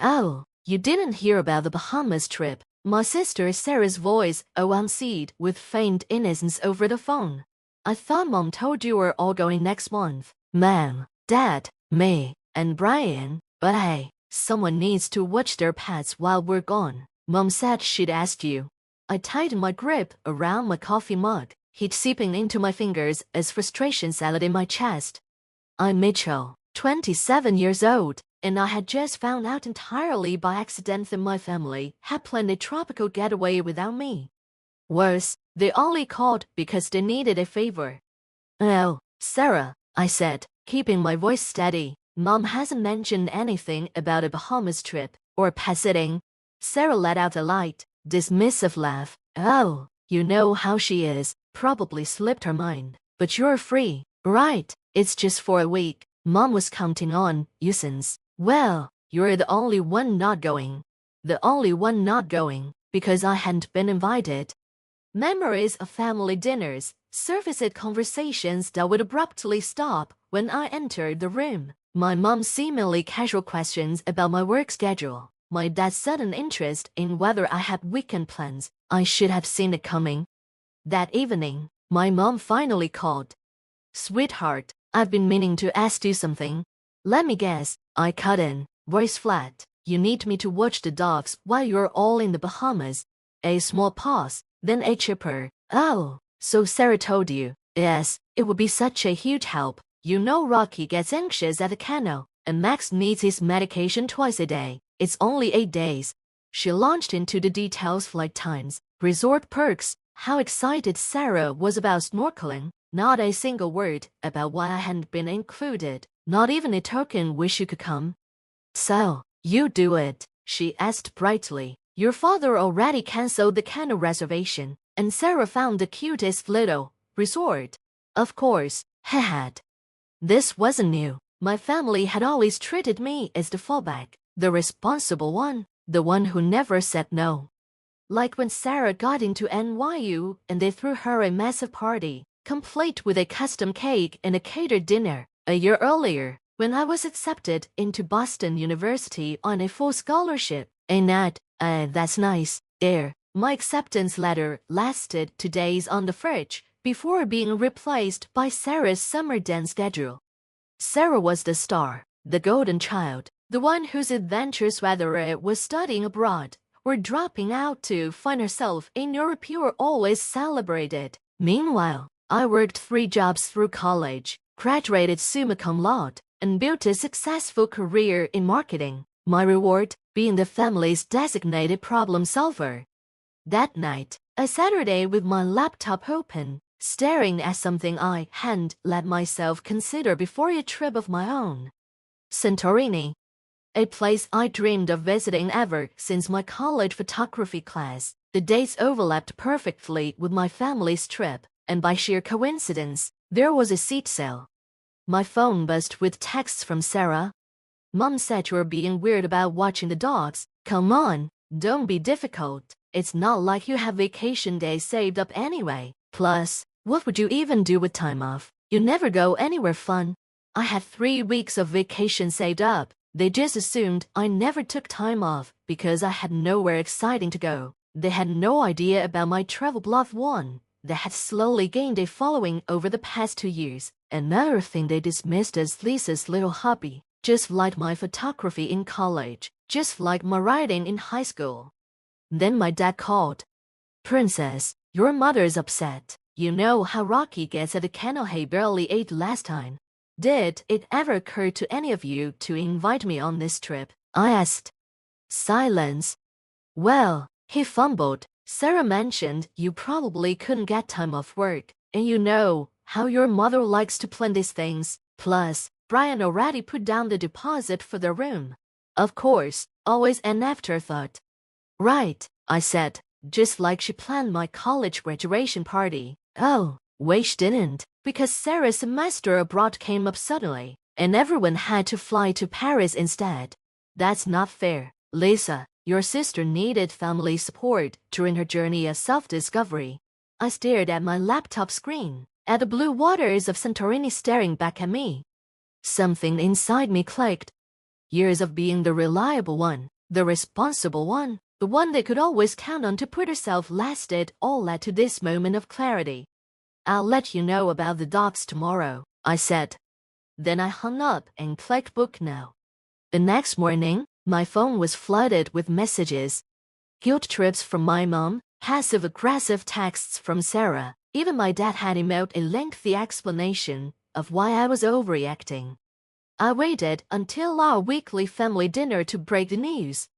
Oh, you didn't hear about the Bahamas trip? My sister Sarah's voice oozed with feigned innocence over the phone. I thought Mom told you we're all going next month. Mom, Dad, me, and Brian. But hey, someone needs to watch their pets while we're gone. Mom said she'd asked you. I tightened my grip around my coffee mug, heat seeping into my fingers as frustration settled in my chest. I'm Mitchell, 27 years old, and I had just found out entirely by accident that my family had planned a tropical getaway without me. Worse, they only called because they needed a favor. Oh, Sarah, I said, keeping my voice steady. Mom hasn't mentioned anything about a Bahamas trip or pet sitting. Sarah let out a light, dismissive laugh. Oh, you know how she is, probably slipped her mind. But you're free, right? It's just for a week. Mom was counting on you since. Well, you're the only one not going. The only one not going, because I hadn't been invited. Memories of family dinners surfaced conversations that would abruptly stop when I entered the room. My mom's seemingly casual questions about my work schedule. My dad's sudden interest in whether I had weekend plans. I should have seen it coming. That evening, my mom finally called. Sweetheart, I've been meaning to ask you something. Let me guess, I cut in, voice flat. You need me to watch the dogs while you're all in the Bahamas. A small pause, then a chipper. Oh, so Sarah told you. Yes, it would be such a huge help. You know Rocky gets anxious at the kennel, and Max needs his medication twice a day. It's only 8 days. She launched into the details: flight times, resort perks, how excited Sarah was about snorkeling. Not a single word about why I hadn't been included, not even a token wish you could come. So, you do it, she asked brightly. Your father already canceled the kennel reservation, and Sarah found the cutest little resort. Of course, he had. This wasn't new. My family had always treated me as the fallback, the responsible one, the one who never said no. Like when Sarah got into NYU and they threw her a massive party, complete with a custom cake and a catered dinner. A year earlier, when I was accepted into Boston University on a full scholarship. That's nice. My acceptance letter lasted 2 days on the fridge before being replaced by Sarah's summer dance schedule. Sarah was the star, the golden child, the one whose adventures, whether it was studying abroad or dropping out to find herself in Europe, were always celebrated. Meanwhile, I worked 3 jobs through college, graduated summa cum laude, and built a successful career in marketing. My reward being the family's designated problem solver. That night, a Saturday with my laptop open, staring at something I hadn't let myself consider before a trip of my own. Santorini. A place I dreamed of visiting ever since my college photography class. The dates overlapped perfectly with my family's trip, and by sheer coincidence, there was a seat sale. My phone buzzed with texts from Sarah. Mom said you were being weird about watching the dogs. Come on, don't be difficult. It's not like you have vacation days saved up anyway. Plus, what would you even do with time off? You never go anywhere fun. I had 3 weeks of vacation saved up. They just assumed I never took time off because I had nowhere exciting to go. They had no idea about my travel blog one that had slowly gained a following over the past 2 years. Another thing they dismissed as Lisa's little hobby, just like my photography in college, just like my writing in high school. Then my dad called. Princess, your mother's upset. You know how Rocky gets at the kennel. He barely ate last time. Did it ever occur to any of you to invite me on this trip? I asked. Silence. Well, he fumbled. Sarah mentioned you probably couldn't get time off work, and you know how your mother likes to plan these things. Plus, Brian already put down the deposit for the room. Of course, always an afterthought. Right, I said, just like she planned my college graduation party. Oh, wait, she didn't, because Sarah's semester abroad came up suddenly, and everyone had to fly to Paris instead. That's not fair, Lisa. Your sister needed family support during her journey of self-discovery. I stared at my laptop screen, at the blue waters of Santorini staring back at me. Something inside me clicked. Years of being the reliable one, the responsible one, the one they could always count on to put herself last, it all led to this moment of clarity. I'll let you know about the dogs tomorrow, I said. Then I hung up and clicked book now. The next morning, my phone was flooded with messages. Guilt trips from my mom, passive-aggressive texts from Sarah. Even my dad had emailed a lengthy explanation of why I was overreacting. I waited until our weekly family dinner to break the news.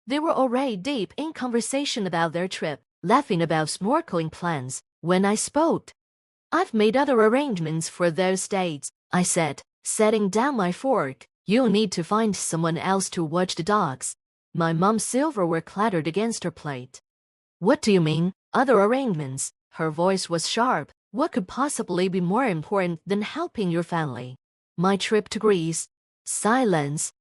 They were already deep in conversation about their trip, laughing about snorkeling plans, when I spoke. I've made other arrangements for those dates, I said, setting down my fork. You'll need to find someone else to watch the dogs. My mom's silverware clattered against her plate. What do you mean, other arrangements? Her voice was sharp. What could possibly be more important than helping your family? My trip to Greece. Silence.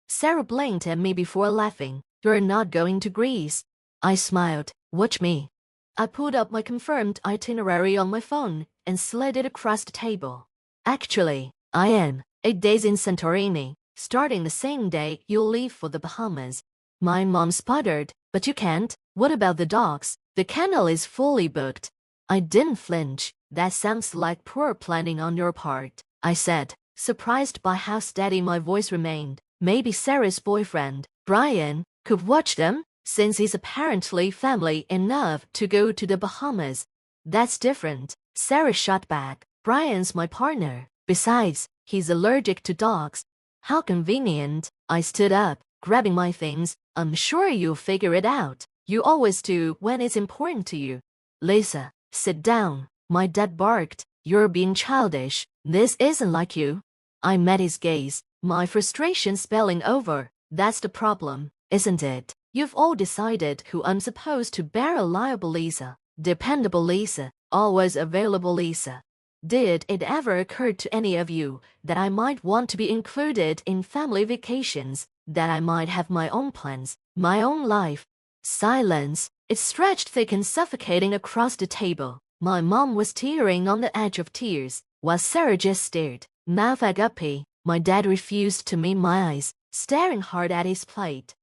Sarah blinked at me before laughing. You're not going to Greece. I smiled. Watch me. I pulled up my confirmed itinerary on my phone and slid it across the table. Actually, I am. 8 days in Santorini, starting the same day you'll leave for the Bahamas. My mom sputtered. But you can't. What about the dogs? The kennel is fully booked. I didn't flinch. That sounds like poor planning on your part, I said, surprised by how steady my voice remained. Maybe Sarah's boyfriend, Brian, could watch them, since he's apparently family enough to go to the Bahamas. That's different, Sarah shot back. Brian's my partner. Besides, he's allergic to dogs. How convenient. I stood up, grabbing my things. I'm sure you'll figure it out. You always do when it's important to you. Lisa, sit down. My dad barked. You're being childish. This isn't like you. I met his gaze, my frustration spilling over. That's the problem, isn't it? You've all decided who I'm supposed to bear. Reliable Lisa, dependable Lisa, always available Lisa. Did it ever occur to any of you that I might want to be included in family vacations, that I might have my own plans, my own life? Silence. It stretched thick and suffocating across the table. My mom was teetering on the edge of tears, while Sarah just stared, mouth agape. My dad refused to meet my eyes, staring hard at his plate.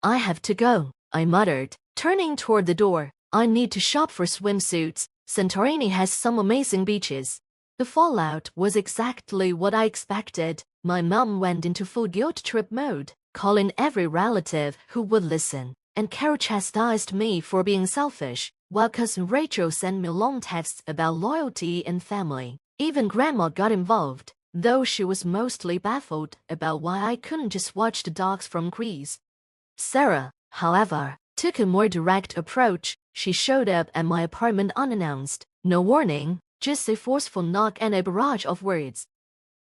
I have to go, I muttered, turning toward the door. I need to shop for swimsuits. Santorini has some amazing beaches. The fallout was exactly what I expected. My mom went into full guilt trip mode, calling every relative who would listen, and Carol chastised me for being selfish, while cousin Rachel sent me long texts about loyalty and family. Even Grandma got involved, though she was mostly baffled about why I couldn't just watch the dogs from Greece. Sarah, however, took a more direct approach. She showed up at my apartment unannounced. No warning, just a forceful knock and a barrage of words.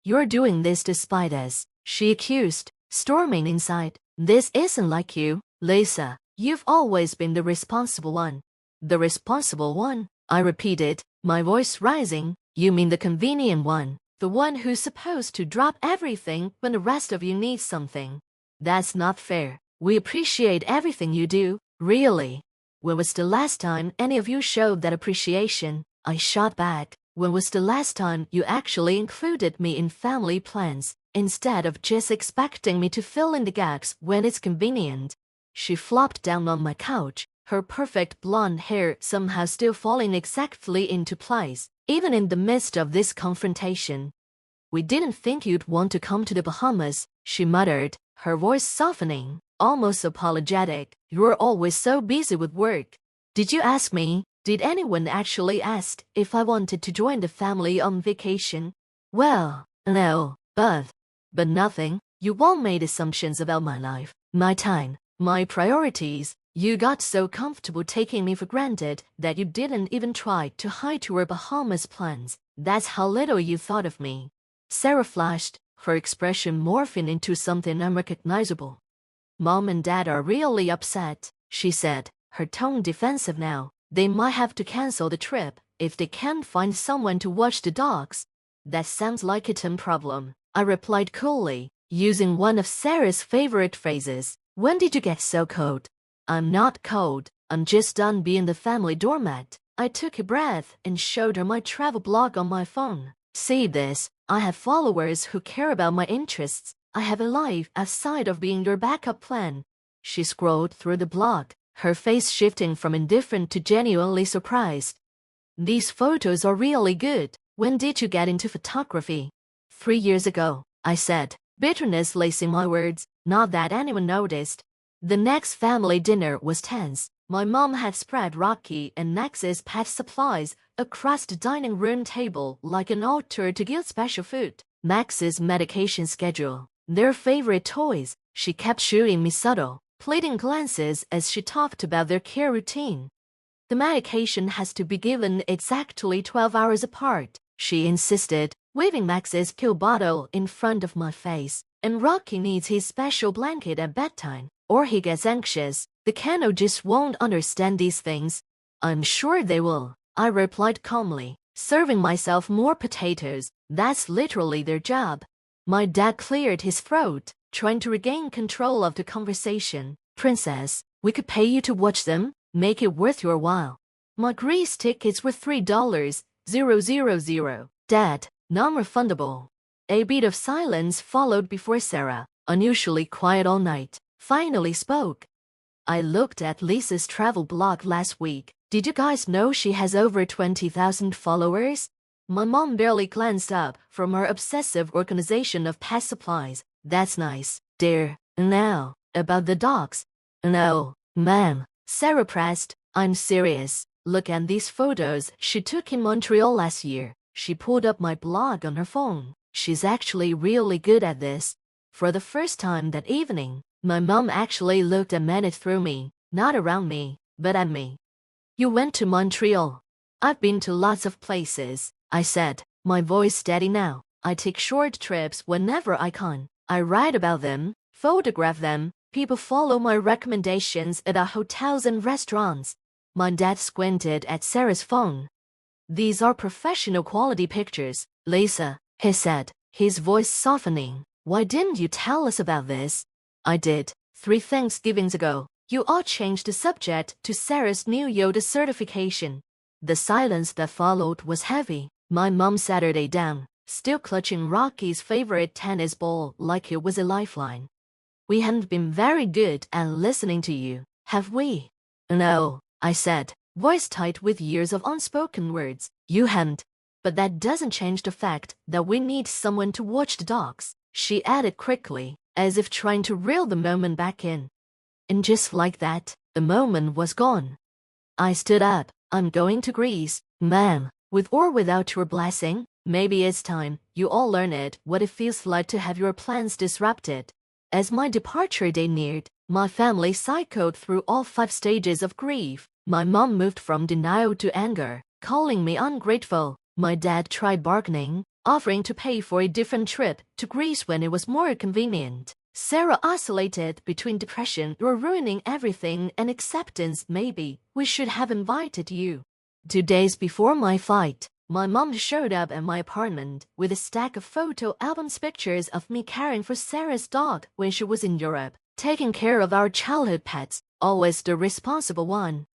You're doing this to spite us, she accused, storming inside. This isn't like you, Lisa. You've always been the responsible one. The responsible one, I repeated, my voice rising. You mean the convenient one, the one who's supposed to drop everything when the rest of you need something. That's not fair. We appreciate everything you do, really. When was the last time any of you showed that appreciation? I shot back. When was the last time you actually included me in family plans, instead of just expecting me to fill in the gaps when it's convenient? She flopped down on my couch, her perfect blonde hair somehow still falling exactly into place, even in the midst of this confrontation. We didn't think you'd want to come to the Bahamas, she muttered, her voice softening, almost apologetic. You're always so busy with work. Did you ask me? Did anyone actually ask if I wanted to join the family on vacation? Well, no, but nothing. You all made assumptions about my life, my time, my priorities. You got so comfortable taking me for granted that you didn't even try to hide your Bahamas plans. That's how little you thought of me. Sarah flashed, her expression morphing into something unrecognizable. Mom and Dad are really upset, she said, her tone defensive now. They might have to cancel the trip if they can't find someone to watch the dogs. That sounds like a Tim problem, I replied coolly, using one of Sarah's favorite phrases. When did you get so cold? I'm not cold, I'm just done being the family doormat. I took a breath and showed her my travel blog on my phone. See this, I have followers who care about my interests. I have a life outside of being your backup plan. She scrolled through the blog, her face shifting from indifferent to genuinely surprised. These photos are really good. When did you get into photography? 3 years ago, I said, bitterness lacing my words, not that anyone noticed. The next family dinner was tense. My mom had spread Rocky and Max's pet supplies across the dining room table like an altar to give special food. Max's medication schedule, their favorite toys. She kept shooting me subtle, pleading glances as she talked about their care routine. The medication has to be given exactly 12 hours apart, she insisted, waving Max's pill bottle in front of my face. And Rocky needs his special blanket at bedtime, or he gets anxious. The kennel just won't understand these things. I'm sure they will, I replied calmly, serving myself more potatoes. That's literally their job. My dad cleared his throat, trying to regain control of the conversation. Princess, we could pay you to watch them, make it worth your while. My Greece tickets were $3,000. Dad, non-refundable. A beat of silence followed before Sarah, unusually quiet all night, finally spoke. I looked at Lisa's travel blog last week. Did you guys know she has over 20,000 followers? My mom barely glanced up from her obsessive organization of pet supplies. That's nice, dear. Now, about the dogs. No, ma'am, Sarah pressed. I'm serious. Look at these photos she took in Montreal last year. She pulled up my blog on her phone. She's actually really good at this. For the first time that evening, my mom actually looked a minute through me, not around me, but at me. You went to Montreal. I've been to lots of places, I said, my voice steady now. I take short trips whenever I can. I write about them, photograph them. People follow my recommendations at our hotels and restaurants. My dad squinted at Sarah's phone. These are professional quality pictures, Lisa, he said, his voice softening. Why didn't you tell us about this? I did. 3 Thanksgivings ago. You all changed the subject to Sarah's new Yoda certification. The silence that followed was heavy. My mom sat her day down, still clutching Rocky's favorite tennis ball like it was a lifeline. We haven't been very good at listening to you, have we? No, I said, voice tight with years of unspoken words. You haven't. But that doesn't change the fact that we need someone to watch the dogs, she added quickly, as if trying to reel the moment back in. And just like that, the moment was gone. I stood up. I'm going to Greece, ma'am, with or without your blessing. Maybe it's time you all learn what it feels like to have your plans disrupted. As my departure day neared, my family cycled through all 5 stages of grief. My mom moved from denial to anger, calling me ungrateful. My dad tried bargaining, offering to pay for a different trip to Greece when it was more convenient. Sarah oscillated between depression or ruining everything and acceptance. Maybe we should have invited you. 2 days before my flight, my mom showed up at my apartment with a stack of photo albums, pictures of me caring for Sarah's dog when she was in Europe, taking care of our childhood pets, always the responsible one.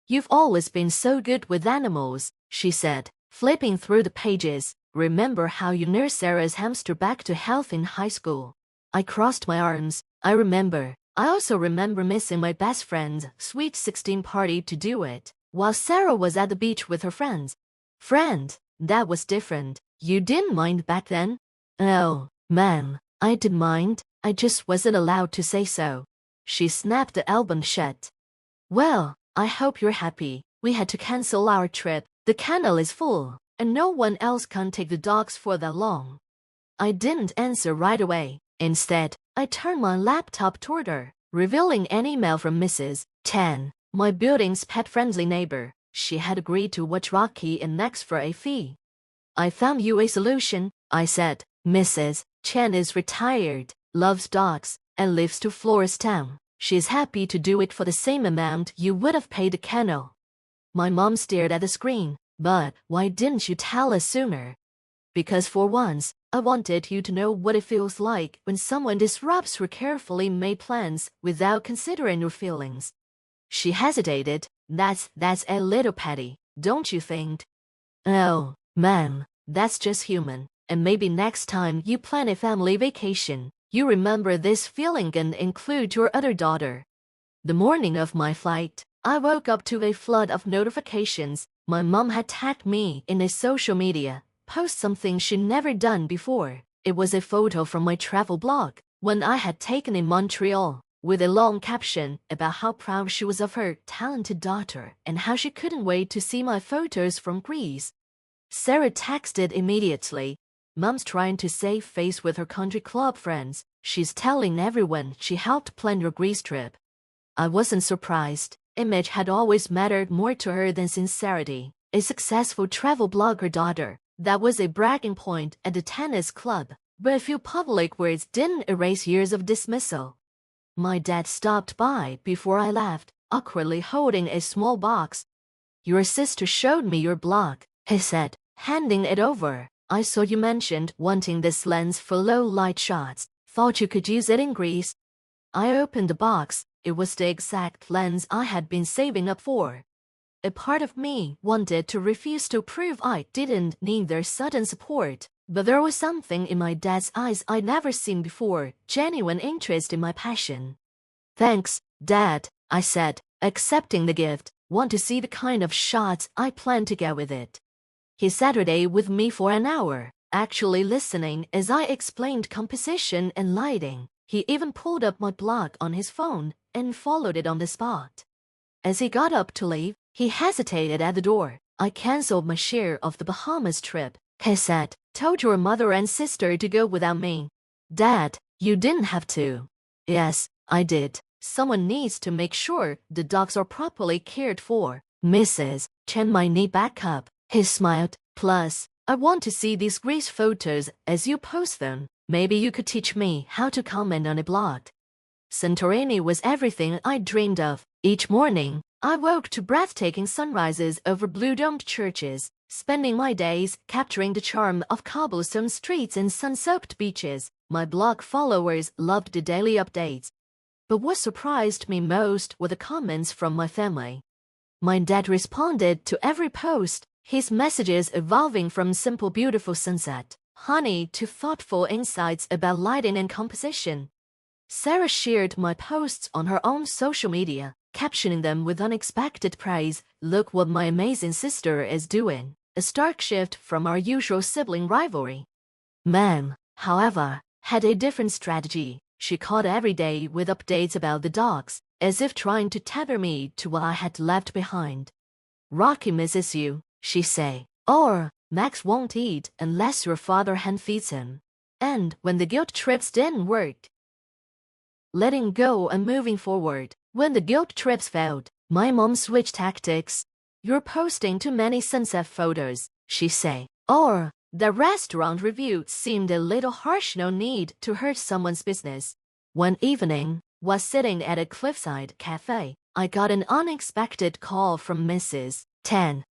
You've always been so good with animals, she said, flipping through the pages. Remember how you nursed Sarah's hamster back to health in high school? I crossed my arms. I remember. I also remember missing my best friend's sweet 16 party to do it, while Sarah was at the beach with her friends. Friend, that was different. You didn't mind back then? Oh, ma'am, I did mind. I just wasn't allowed to say so. She snapped the album shut. Well, I hope you're happy. We had to cancel our trip. The kennel is full, and no one else can take the dogs for that long. I didn't answer right away. Instead, I turned my laptop toward her, revealing an email from Mrs. Chen, my building's pet-friendly neighbor. She had agreed to watch Rocky and Max for a fee. I found you a solution, I said. Mrs. Chen is retired, loves dogs, and lives to Florestown. She's happy to do it for the same amount you would have paid a kennel. My mom stared at the screen. But why didn't you tell us sooner? Because for once, I wanted you to know what it feels like when someone disrupts your carefully made plans without considering your feelings. She hesitated. That's a little petty, don't you think? Oh, ma'am, that's just human. And maybe next time you plan a family vacation, You remember this feeling and include your other daughter. The morning of my flight, I woke up to a flood of notifications. My mom had tagged me in a social media post, something she'd never done before. It was a photo from my travel blog when I had taken in Montreal, with a long caption about how proud she was of her talented daughter and how she couldn't wait to see my photos from Greece. Sarah texted immediately. Mom's trying to save face with her country club friends. She's telling everyone she helped plan your Greece trip. I wasn't surprised. Image had always mattered more to her than sincerity. A successful travel blogger daughter, that was a bragging point at the tennis club, but a few public words didn't erase years of dismissal. My dad stopped by before I left, awkwardly holding a small box. Your sister showed me your blog, he said, handing it over. I saw you mentioned wanting this lens for low-light shots. Thought you could use it in Greece. I opened the box. It was the exact lens I had been saving up for. A part of me wanted to refuse to prove I didn't need their sudden support, but there was something in my dad's eyes I'd never seen before, genuine interest in my passion. Thanks, Dad, I said, accepting the gift. Want to see the kind of shots I plan to get with it. He sat with me for an hour, actually listening as I explained composition and lighting. He even pulled up my blog on his phone and followed it on the spot. As he got up to leave, he hesitated at the door. I canceled my share of the Bahamas trip, he said. Told your mother and sister to go without me. Dad, you didn't have to. Yes, I did. Someone needs to make sure the dogs are properly cared for. Mrs. Chen might need backup. He smiled. Plus, I want to see these Greece photos as you post them. Maybe you could teach me how to comment on a blog. Santorini was everything I dreamed of. Each morning, I woke to breathtaking sunrises over blue-domed churches, spending my days capturing the charm of cobblestone streets and sun-soaked beaches. My blog followers loved the daily updates. But what surprised me most were the comments from my family. My dad responded to every post, his messages evolving from simple beautiful sunset, honey, to thoughtful insights about lighting and composition. Sarah shared my posts on her own social media, captioning them with unexpected praise. Look what my amazing sister is doing. A stark shift from our usual sibling rivalry. Mom, however, had a different strategy. She called every day with updates about the dogs, as if trying to tether me to what I had left behind. Rocky misses you, she say. Or, Max won't eat unless your father hand-feeds him. And when the guilt trips didn't work, letting go and moving forward. When the guilt trips failed, my mom switched tactics. You're posting too many sunset photos, she say. Or, the restaurant review seemed a little harsh. No need to hurt someone's business. One evening, while sitting at a cliffside cafe, I got an unexpected call from Mrs. Tan.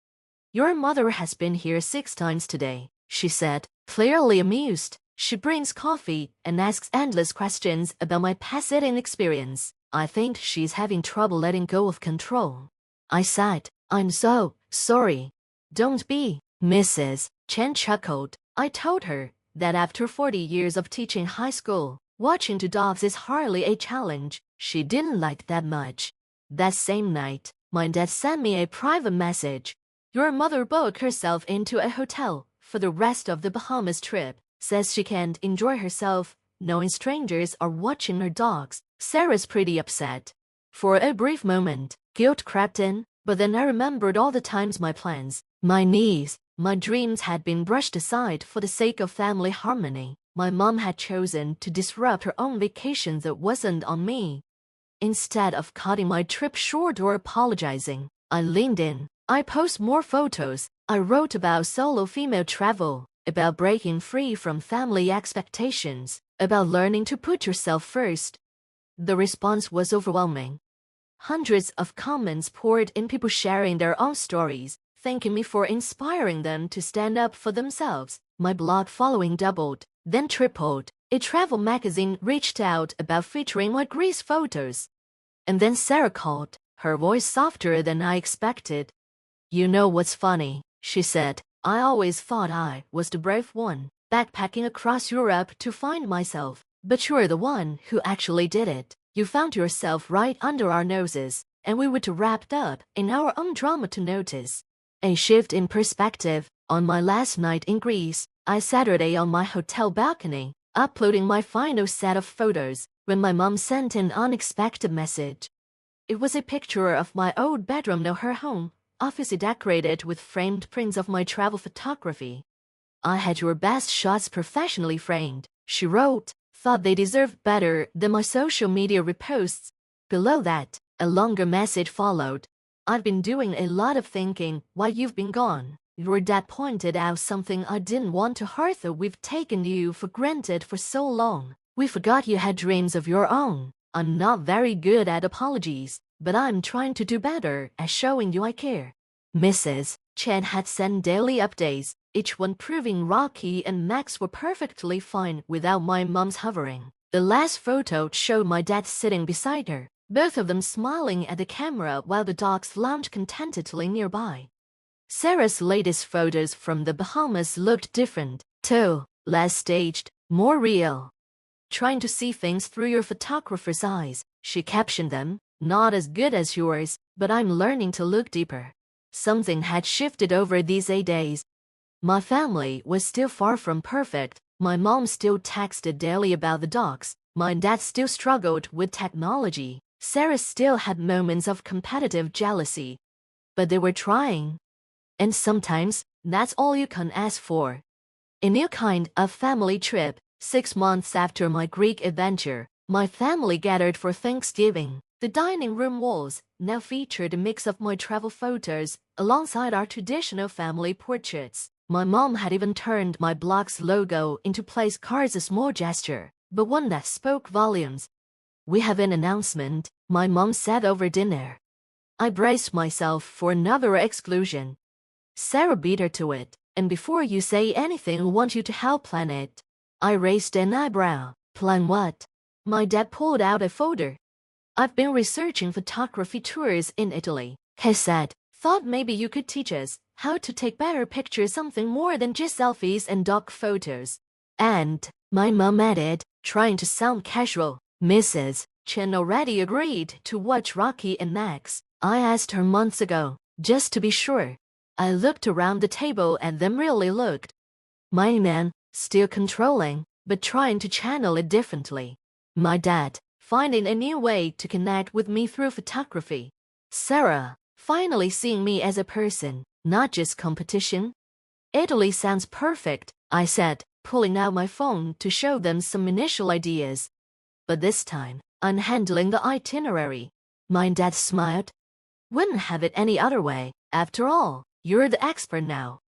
Your mother has been here 6 times today, she said, clearly amused. She brings coffee and asks endless questions about my past sitting experience. I think she's having trouble letting go of control. I sighed. I'm so sorry. Don't be. Mrs. Chen chuckled. I told her that after 40 years of teaching high school, watching 2 dogs is hardly a challenge. She didn't like that much. That same night, my dad sent me a private message. Your mother booked herself into a hotel for the rest of the Bahamas trip. Says she can't enjoy herself, knowing strangers are watching her dogs. Sarah's pretty upset. For a brief moment, guilt crept in, but then I remembered all the times my plans, my needs, my dreams had been brushed aside for the sake of family harmony. My mom had chosen to disrupt her own vacation. That wasn't on me. Instead of cutting my trip short or apologizing, I leaned in. I post more photos. I wrote about solo female travel, about breaking free from family expectations, about learning to put yourself first. The response was overwhelming. Hundreds of comments poured in, people sharing their own stories, thanking me for inspiring them to stand up for themselves. My blog following doubled, then tripled. A travel magazine reached out about featuring my Greece photos. And then Sarah called, her voice softer than I expected. You know what's funny, she said. I always thought I was the brave one, backpacking across Europe to find myself. But you're the one who actually did it. You found yourself right under our noses, and we were too wrapped up in our own drama to notice. A shift in perspective. On my last night in Greece, I Saturday on my hotel balcony, uploading my final set of photos, when my mom sent an unexpected message. It was a picture of my old bedroom near her home, obviously decorated with framed prints of my travel photography. I had your best shots professionally framed, she wrote, thought they deserved better than my social media reposts. Below that, a longer message followed. I've been doing a lot of thinking while you've been gone. Your dad pointed out something I didn't want to Arthur. We've taken you for granted for so long. We forgot you had dreams of your own. I'm not very good at apologies, but I'm trying to do better at showing you I care. Mrs. Chen had sent daily updates, each one proving Rocky and Max were perfectly fine without my mom's hovering. The last photo showed my dad sitting beside her, both of them smiling at the camera while the dogs lounged contentedly nearby. Sarah's latest photos from the Bahamas looked different, too, less staged, more real. Trying to see things through your photographer's eyes, she captioned them, not as good as yours, but I'm learning to look deeper. Something had shifted over these 8 days. My family was still far from perfect. My mom still texted daily about the dogs. My dad still struggled with technology. Sarah still had moments of competitive jealousy. But they were trying. And sometimes, that's all you can ask for. A new kind of family trip. 6 months after my Greek adventure, my family gathered for Thanksgiving. The dining room walls now featured a mix of my travel photos alongside our traditional family portraits. My mom had even turned my blog's logo into place cards, a small gesture, but one that spoke volumes. We have an announcement, my mom said over dinner. I braced myself for another exclusion. Sarah beat her to it, and before you say anything, I want you to help plan it. I raised an eyebrow. Plan what? My dad pulled out a folder. I've been researching photography tours in Italy, he said. Thought maybe you could teach us how to take better pictures, something more than just selfies and dog photos. And, my mom added, trying to sound casual, Mrs. Chen already agreed to watch Rocky and Max. I asked her months ago, just to be sure. I looked around the table and then really looked. My man, still controlling, but trying to channel it differently. My dad, finding a new way to connect with me through photography. Sarah, finally seeing me as a person, not just competition. Italy sounds perfect, I said, pulling out my phone to show them some initial ideas. But this time, I'm handling the itinerary. My dad smiled. Wouldn't have it any other way. After all, you're the expert now.